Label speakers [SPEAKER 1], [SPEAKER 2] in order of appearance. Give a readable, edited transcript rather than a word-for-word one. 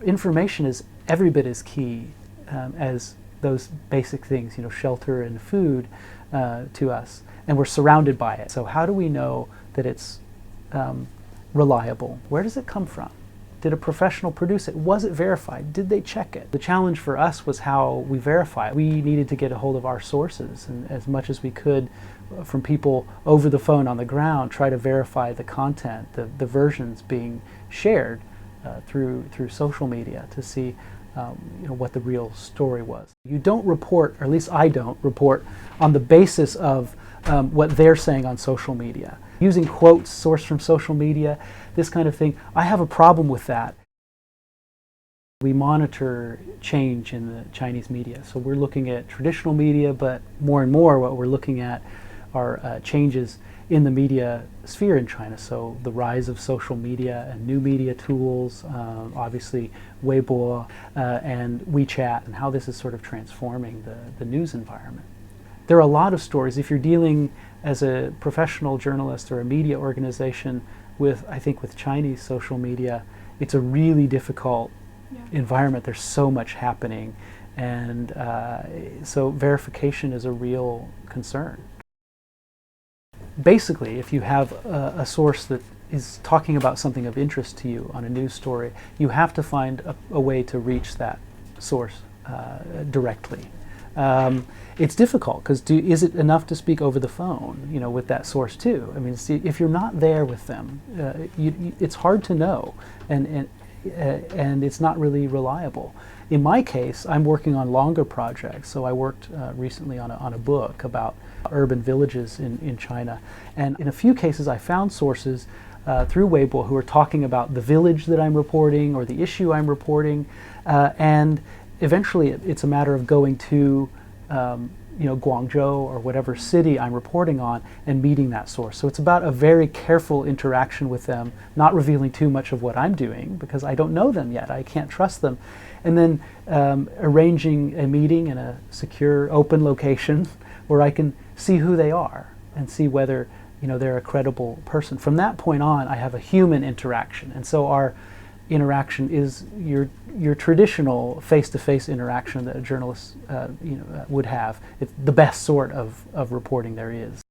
[SPEAKER 1] information is every bit as key as those basic things, shelter and food to us, and we're surrounded by it. So how do we know that it's reliable? Where does it come from? Did a professional produce it? Was it verified? Did they check it? The challenge for us was how we verify it. We needed to get a hold of our sources, and as much as we could from people over the phone on the ground, try to verify the content, the versions being shared through social media to see what the real story was. You don't report, or at least I don't report, on the basis of what they're saying on social media. Using quotes sourced from social media, this kind of thing, I have a problem with that. We monitor change in the Chinese media. So we're looking at traditional media, but more and more what we're looking at are changes in the media sphere in China. So the rise of social media and new media tools, obviously Weibo and WeChat, and how this is sort of transforming the news environment. There are a lot of stories. If you're dealing as a professional journalist or a media organization with, I think, with Chinese social media, it's a really difficult environment. There's so much happening, and so verification is a real concern. Basically, if you have a source that is talking about something of interest to you on a news story, you have to find a way to reach that source directly. It's difficult because is it enough to speak over the phone, with that source too? I mean, see, if you're not there with them, it's hard to know, and it's not really reliable. In my case, I'm working on longer projects. So I worked recently on a book about urban villages in China, and in a few cases I found sources through Weibo who are talking about the village that I'm reporting or the issue I'm reporting, and eventually it's a matter of going to Guangzhou or whatever city I'm reporting on and meeting that source. So it's about a very careful interaction with them, not revealing too much of what I'm doing because I don't know them yet, I can't trust them, and then arranging a meeting in a secure, open location where I can see who they are and see whether they're a credible person. From that point on, I have a human interaction, and so our interaction is your traditional face-to-face interaction that a journalist would have. It's the best sort of reporting there is.